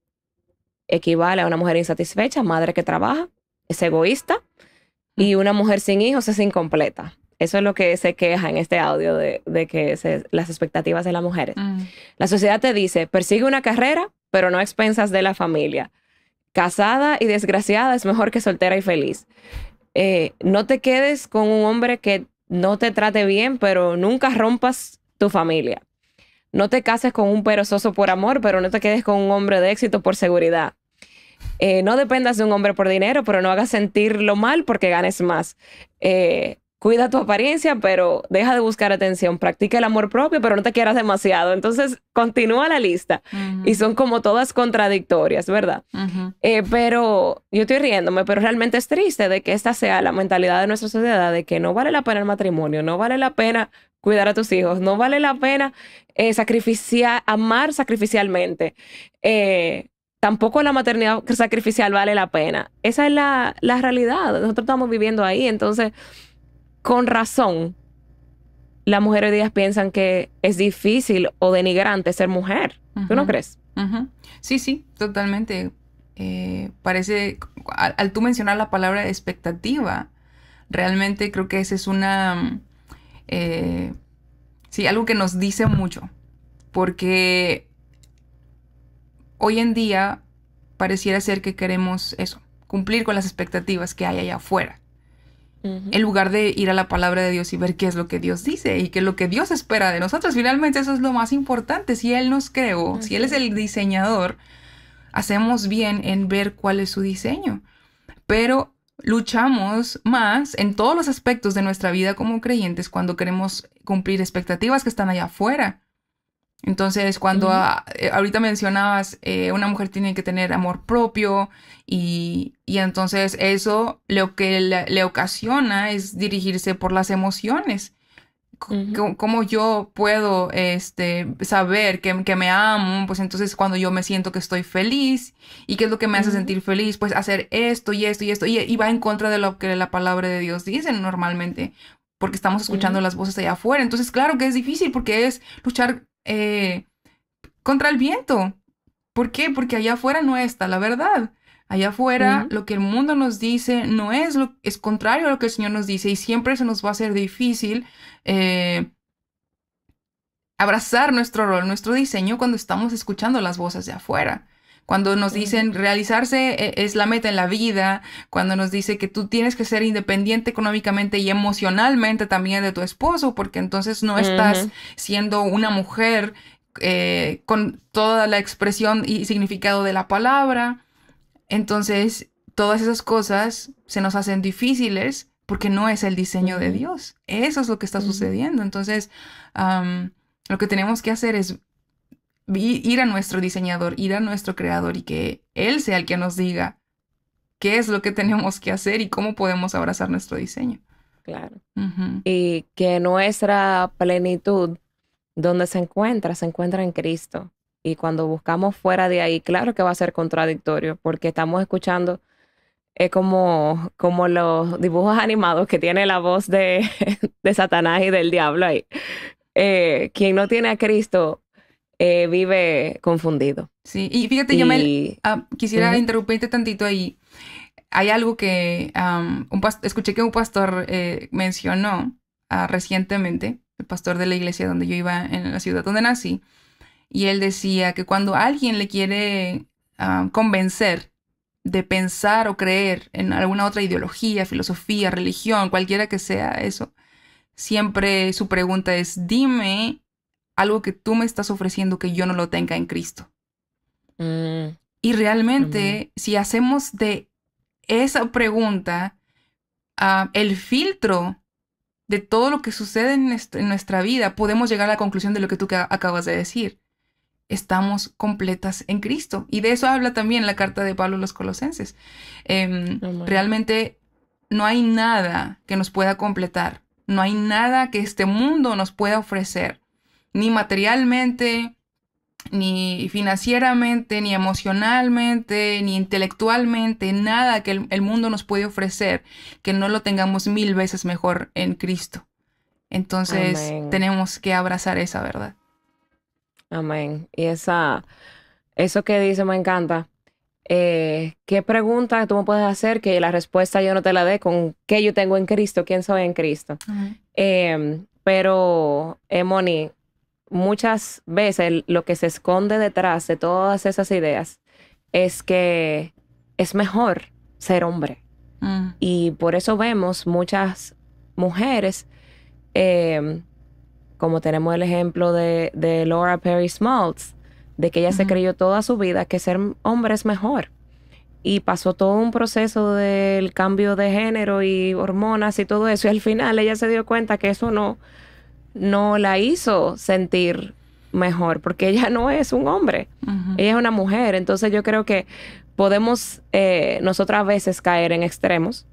equivale a una mujer insatisfecha, madre que trabaja, es egoísta, y una mujer sin hijos es incompleta. Eso es lo que se queja en este audio de que las expectativas de las mujeres. La sociedad te dice, persigue una carrera, pero no a expensas de la familia. Casada y desgraciada es mejor que soltera y feliz. No te quedes con un hombre que no te trate bien, pero nunca rompas tu familia. No te cases con un perezoso por amor, pero no te quedes con un hombre de éxito por seguridad. No dependas de un hombre por dinero, pero no hagas sentirlo mal porque ganes más. Cuida tu apariencia, pero deja de buscar atención. Practica el amor propio, pero no te quieras demasiado. Entonces, continúa la lista. Y son como todas contradictorias, ¿verdad? Pero yo estoy riéndome, pero realmente es triste de que esta sea la mentalidad de nuestra sociedad, de que no vale la pena el matrimonio, no vale la pena cuidar a tus hijos, no vale la pena amar sacrificialmente. Tampoco la maternidad sacrificial vale la pena. Esa es la realidad. Nosotros estamos viviendo ahí. Entonces, con razón, las mujeres hoy día piensan que es difícil o denigrante ser mujer. ¿Tú no crees? Sí, sí, totalmente. Parece, al tú mencionar la palabra expectativa, realmente creo que esa es una... sí, algo que nos dice mucho. Porque hoy en día pareciera ser que queremos eso, cumplir con las expectativas que hay allá afuera. En lugar de ir a la palabra de Dios y ver qué es lo que Dios dice y qué es lo que Dios espera de nosotros. Finalmente eso es lo más importante. Si Él nos creó, si Él es el diseñador, hacemos bien en ver cuál es su diseño. Pero luchamos más en todos los aspectos de nuestra vida como creyentes cuando queremos cumplir expectativas que están allá afuera. Entonces, cuando ahorita mencionabas, una mujer tiene que tener amor propio y entonces eso lo que le ocasiona es dirigirse por las emociones. ¿Cómo yo puedo saber que me amo? Pues entonces cuando yo me siento que estoy feliz, ¿y qué es lo que me hace sentir feliz? Pues hacer esto y esto y esto, y va en contra de lo que la palabra de Dios dice normalmente, porque estamos escuchando las voces allá afuera. Entonces, claro que es difícil porque es luchar contra el viento. ¿Por qué? Porque allá afuera no está la verdad. Allá afuera lo que el mundo nos dice no es es contrario a lo que el Señor nos dice, y siempre se nos va a hacer difícil abrazar nuestro rol, nuestro diseño cuando estamos escuchando las voces de afuera. Cuando nos dicen realizarse es la meta en la vida, cuando nos dice que tú tienes que ser independiente económicamente y emocionalmente también de tu esposo, porque entonces no estás siendo una mujer con toda la expresión y significado de la palabra. Entonces, todas esas cosas se nos hacen difíciles porque no es el diseño de Dios. Eso es lo que está sucediendo. Entonces, lo que tenemos que hacer es ir a nuestro diseñador, ir a nuestro creador y que Él sea el que nos diga qué es lo que tenemos que hacer y cómo podemos abrazar nuestro diseño. Claro. Y que nuestra plenitud, ¿dónde se encuentra? Se encuentra en Cristo. Y cuando buscamos fuera de ahí, claro que va a ser contradictorio, porque estamos escuchando como los dibujos animados que tiene la voz de Satanás y del diablo ahí. Quien no tiene a Cristo vive confundido. Sí, y fíjate, Yamel, quisiera interrumpirte tantito ahí. Hay algo que escuché que un pastor mencionó recientemente, el pastor de la iglesia donde yo iba en la ciudad donde nací, y él decía que cuando alguien le quiere convencer de pensar o creer en alguna otra ideología, filosofía, religión, cualquiera que sea eso, siempre su pregunta es, dime algo que tú me estás ofreciendo que yo no lo tenga en Cristo. Y realmente, si hacemos de esa pregunta el filtro de todo lo que sucede en nuestra vida, podemos llegar a la conclusión de lo que tú acabas de decir. Estamos completas en Cristo. Y de eso habla también la carta de Pablo a los Colosenses. Realmente no hay nada que nos pueda completar. No hay nada que este mundo nos pueda ofrecer. Ni materialmente, ni financieramente, ni emocionalmente, ni intelectualmente. Nada que el mundo nos puede ofrecer que no lo tengamos 1000 veces mejor en Cristo. Entonces tenemos que abrazar esa verdad. Amén. Y eso que dice me encanta. ¿Qué pregunta tú me puedes hacer que la respuesta yo no te la dé con qué yo tengo en Cristo, quién soy en Cristo? Pero, Moni, muchas veces lo que se esconde detrás de todas esas ideas es que es mejor ser hombre. Y por eso vemos muchas mujeres, como tenemos el ejemplo de Laura Perry Smalls, de que ella se creyó toda su vida que ser hombre es mejor. Y pasó todo un proceso del cambio de género y hormonas y todo eso. Y al final ella se dio cuenta que eso no la hizo sentir mejor, porque ella no es un hombre. Ella es una mujer. Entonces yo creo que podemos nosotras a veces caer en extremos.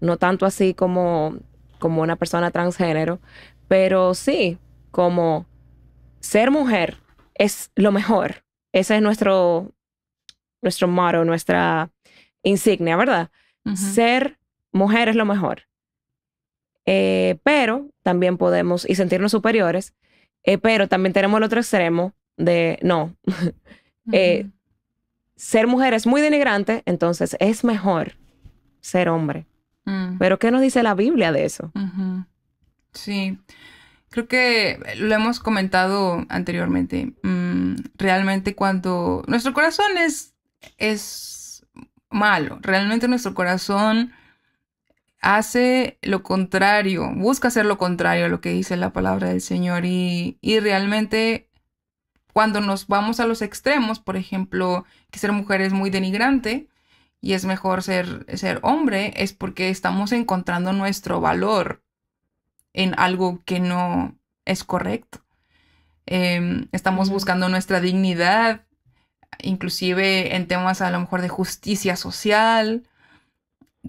No tanto así como una persona transgénero, pero sí, como ser mujer es lo mejor. Ese es nuestro motto, nuestra insignia, ¿verdad? Ser mujer es lo mejor. Pero también podemos, y sentirnos superiores, pero también tenemos el otro extremo de, no, ser mujer es muy denigrante, entonces es mejor ser hombre. Pero ¿qué nos dice la Biblia de eso? Sí. Creo que lo hemos comentado anteriormente. Realmente cuando nuestro corazón es malo, realmente nuestro corazón hace lo contrario, busca hacer lo contrario a lo que dice la palabra del Señor. Y realmente cuando nos vamos a los extremos, por ejemplo, que ser mujer es muy denigrante y es mejor ser hombre, es porque estamos encontrando nuestro valor en algo que no es correcto. Estamos buscando nuestra dignidad, inclusive en temas a lo mejor de justicia social.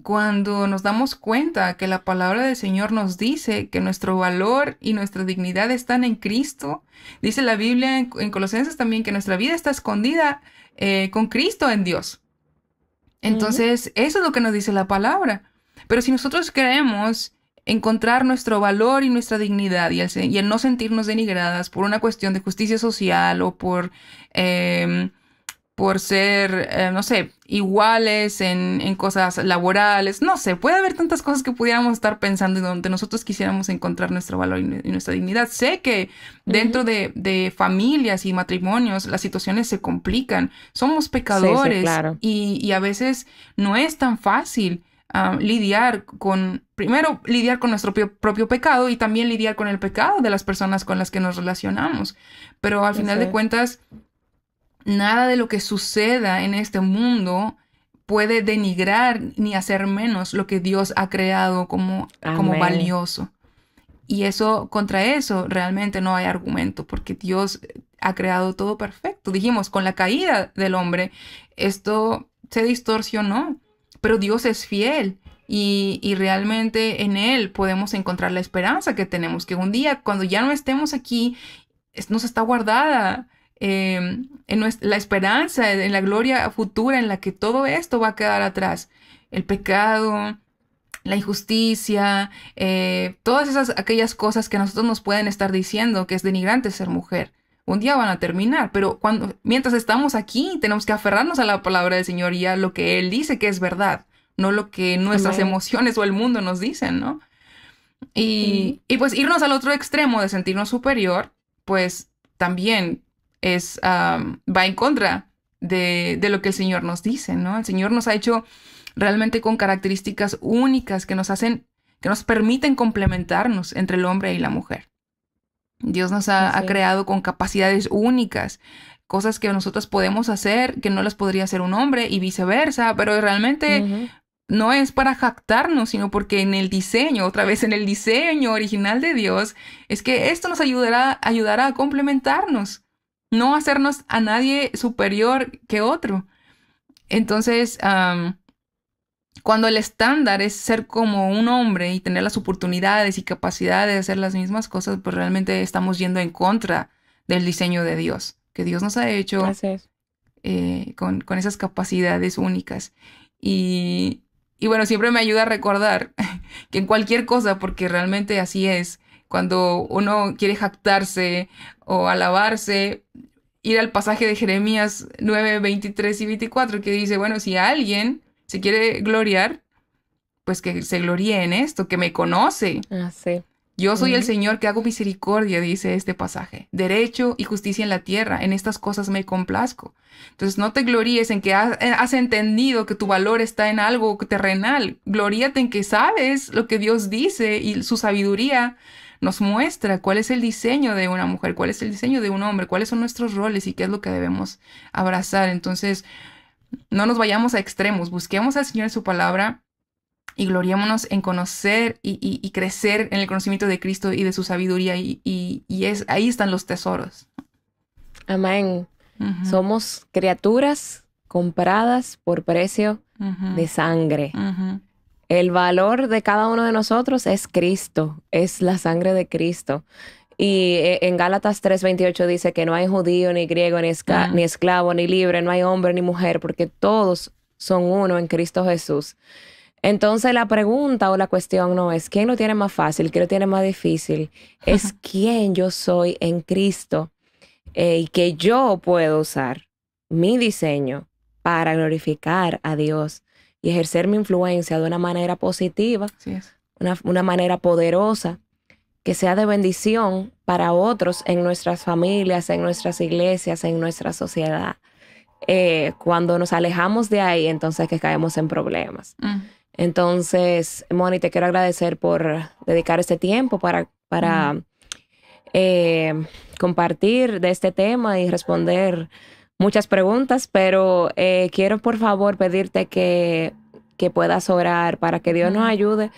Cuando nos damos cuenta que la palabra del Señor nos dice que nuestro valor y nuestra dignidad están en Cristo, dice la Biblia en Colosenses también que nuestra vida está escondida con Cristo en Dios. Entonces, eso es lo que nos dice la palabra. Pero si nosotros queremos encontrar nuestro valor y nuestra dignidad y el no sentirnos denigradas por una cuestión de justicia social o por ser, no sé, iguales en cosas laborales, no sé, puede haber tantas cosas que pudiéramos estar pensando y donde nosotros quisiéramos encontrar nuestro valor y nuestra dignidad. Sé que dentro de familias y matrimonios las situaciones se complican, somos pecadores, sí, claro. y a veces no es tan fácil lidiar con nuestro propio pecado y también lidiar con el pecado de las personas con las que nos relacionamos. Pero al final de cuentas, nada de lo que suceda en este mundo puede denigrar ni hacer menos lo que Dios ha creado como valioso. Y contra eso realmente no hay argumento, porque Dios ha creado todo perfecto. Dijimos, con la caída del hombre, esto se distorsionó. Pero Dios es fiel y realmente en Él podemos encontrar la esperanza que tenemos, que un día cuando ya no estemos aquí, nos está guardada la esperanza, en la gloria futura en la que todo esto va a quedar atrás. El pecado, la injusticia, todas aquellas cosas que a nosotros nos pueden estar diciendo que es denigrante ser mujer. Un día van a terminar, pero mientras estamos aquí, tenemos que aferrarnos a la palabra del Señor y a lo que Él dice que es verdad, no lo que nuestras emociones o el mundo nos dicen, ¿no? Y pues irnos al otro extremo de sentirnos superior, pues también va en contra de lo que el Señor nos dice, ¿no? El Señor nos ha hecho realmente con características únicas que nos permiten complementarnos entre el hombre y la mujer. Dios nos ha creado con capacidades únicas, cosas que nosotros podemos hacer que no las podría hacer un hombre y viceversa, pero realmente no es para jactarnos, sino porque en el diseño, otra vez en el diseño original de Dios, es que esto nos ayudará a complementarnos, no hacernos a nadie superior que otro. Entonces, cuando el estándar es ser como un hombre y tener las oportunidades y capacidades de hacer las mismas cosas, pues realmente estamos yendo en contra del diseño de Dios, que Dios nos ha hecho con esas capacidades únicas. Y bueno, siempre me ayuda a recordar que en cualquier cosa, porque realmente así es, cuando uno quiere jactarse o alabarse, ir al pasaje de Jeremías 9, 23 y 24, que dice, bueno, si alguien se quiere gloriar, pues que se gloríe en esto, que me conoce. Sí. Yo soy el Señor que hago misericordia, dice este pasaje. Derecho y justicia en la tierra, en estas cosas me complazco. Entonces no te gloríes en que has entendido que tu valor está en algo terrenal. Gloríate en que sabes lo que Dios dice y su sabiduría nos muestra cuál es el diseño de una mujer, cuál es el diseño de un hombre, cuáles son nuestros roles y qué es lo que debemos abrazar. Entonces no nos vayamos a extremos, busquemos al Señor en su palabra y gloriémonos en conocer y crecer en el conocimiento de Cristo y de su sabiduría. Ahí están los tesoros. Amén. Somos criaturas compradas por precio de sangre. El valor de cada uno de nosotros es Cristo, es la sangre de Cristo. Y en Gálatas 3:28 dice que no hay judío, ni griego, ni esclavo, ni libre, no hay hombre, ni mujer, porque todos son uno en Cristo Jesús. Entonces la pregunta o la cuestión no es quién lo tiene más fácil, quién lo tiene más difícil, es quién yo soy en Cristo y que yo puedo usar mi diseño para glorificar a Dios y ejercer mi influencia de una manera positiva, una manera poderosa, que sea de bendición para otros en nuestras familias, en nuestras iglesias, en nuestra sociedad. Cuando nos alejamos de ahí, entonces que caemos en problemas. Entonces, Moni, te quiero agradecer por dedicar este tiempo para compartir de este tema y responder muchas preguntas, pero quiero por favor pedirte que puedas orar para que Dios nos ayude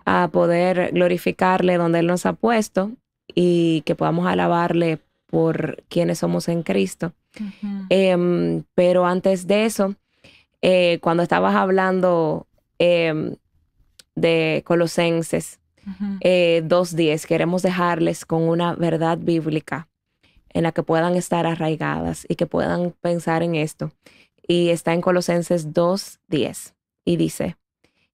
a poder glorificarle donde Él nos ha puesto y que podamos alabarle por quienes somos en Cristo. Pero antes de eso, cuando estabas hablando de Colosenses 2:10, queremos dejarles con una verdad bíblica en la que puedan estar arraigadas y que puedan pensar en esto. Y está en Colosenses 2:10 y dice: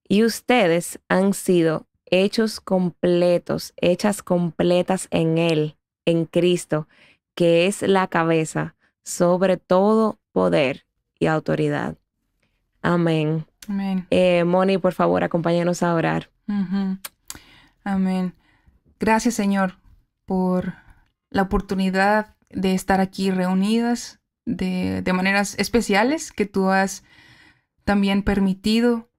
y ustedes han sido hechas completas en Él, en Cristo, que es la cabeza sobre todo poder y autoridad. Amén. Amén. Moni, por favor, acompáñanos a orar. Amén. Gracias, Señor, por la oportunidad de estar aquí reunidas de maneras especiales que tú has también permitido.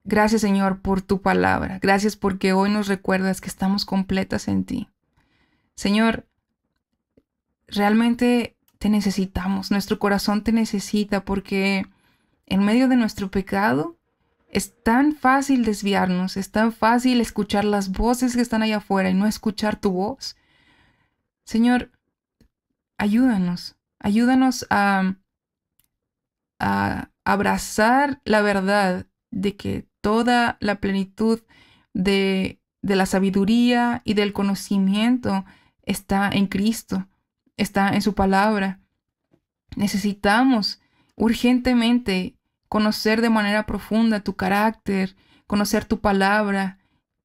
Gracias, Señor, por tu palabra. Gracias porque hoy nos recuerdas que estamos completas en ti. Señor, realmente te necesitamos. Nuestro corazón te necesita porque en medio de nuestro pecado es tan fácil desviarnos, es tan fácil escuchar las voces que están allá afuera y no escuchar tu voz. Señor, ayúdanos a abrazar la verdad de que toda la plenitud de la sabiduría y del conocimiento está en Cristo, está en su palabra. Necesitamos urgentemente conocer de manera profunda tu carácter, conocer tu palabra,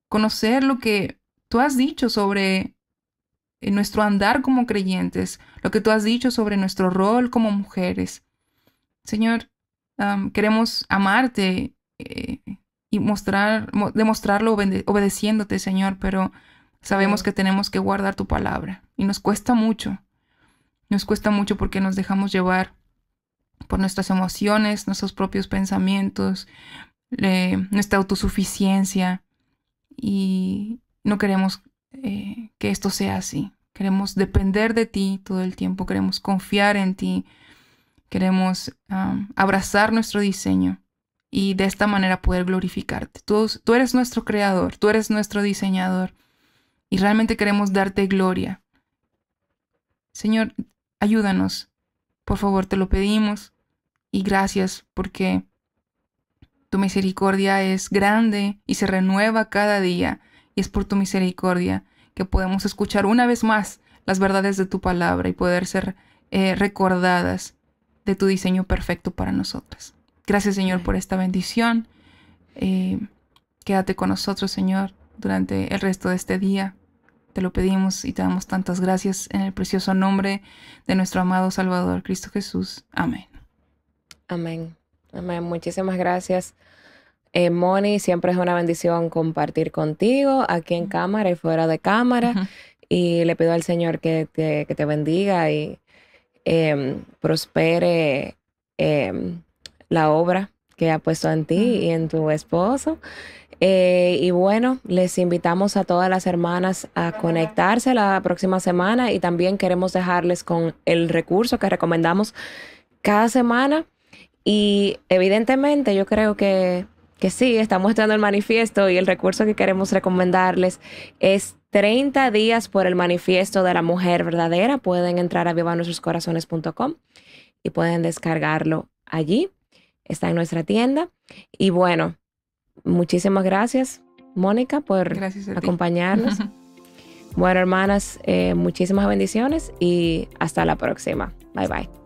conocer lo que tú has dicho sobre nuestro andar como creyentes, lo que tú has dicho sobre nuestro rol como mujeres. Señor, queremos amarte y demostrarlo obedeciéndote, Señor, pero sabemos que tenemos que guardar tu palabra y nos cuesta mucho. Nos cuesta mucho porque nos dejamos llevar por nuestras emociones, nuestros propios pensamientos, nuestra autosuficiencia, y no queremos que esto sea así. Queremos depender de ti todo el tiempo, queremos confiar en ti, queremos abrazar nuestro diseño y de esta manera poder glorificarte. Tú eres nuestro creador, tú eres nuestro diseñador y realmente queremos darte gloria. Señor, ayúdanos, por favor, te lo pedimos y gracias porque tu misericordia es grande y se renueva cada día y es por tu misericordia que podemos escuchar una vez más las verdades de tu palabra y poder ser recordadas de tu diseño perfecto para nosotras. Gracias, Señor, por esta bendición. Quédate con nosotros, Señor, durante el resto de este día. Te lo pedimos y te damos tantas gracias en el precioso nombre de nuestro amado Salvador, Cristo Jesús. Amén. Amén. Amén. Muchísimas gracias, Moni. Siempre es una bendición compartir contigo aquí en cámara y fuera de cámara. Y le pido al Señor que te bendiga y prospere la obra que ha puesto en ti y en tu esposo. Y bueno, les invitamos a todas las hermanas a conectarse la próxima semana y también queremos dejarles con el recurso que recomendamos cada semana. Y evidentemente yo creo que sí, estamos estudiando el manifiesto y el recurso que queremos recomendarles es 30 días por el manifiesto de la mujer verdadera. Pueden entrar a vivanuestroscorazones.com y pueden descargarlo allí. Está en nuestra tienda. Y bueno, muchísimas gracias, Mónica, por acompañarnos. Bueno, hermanas, muchísimas bendiciones y hasta la próxima. Bye, bye.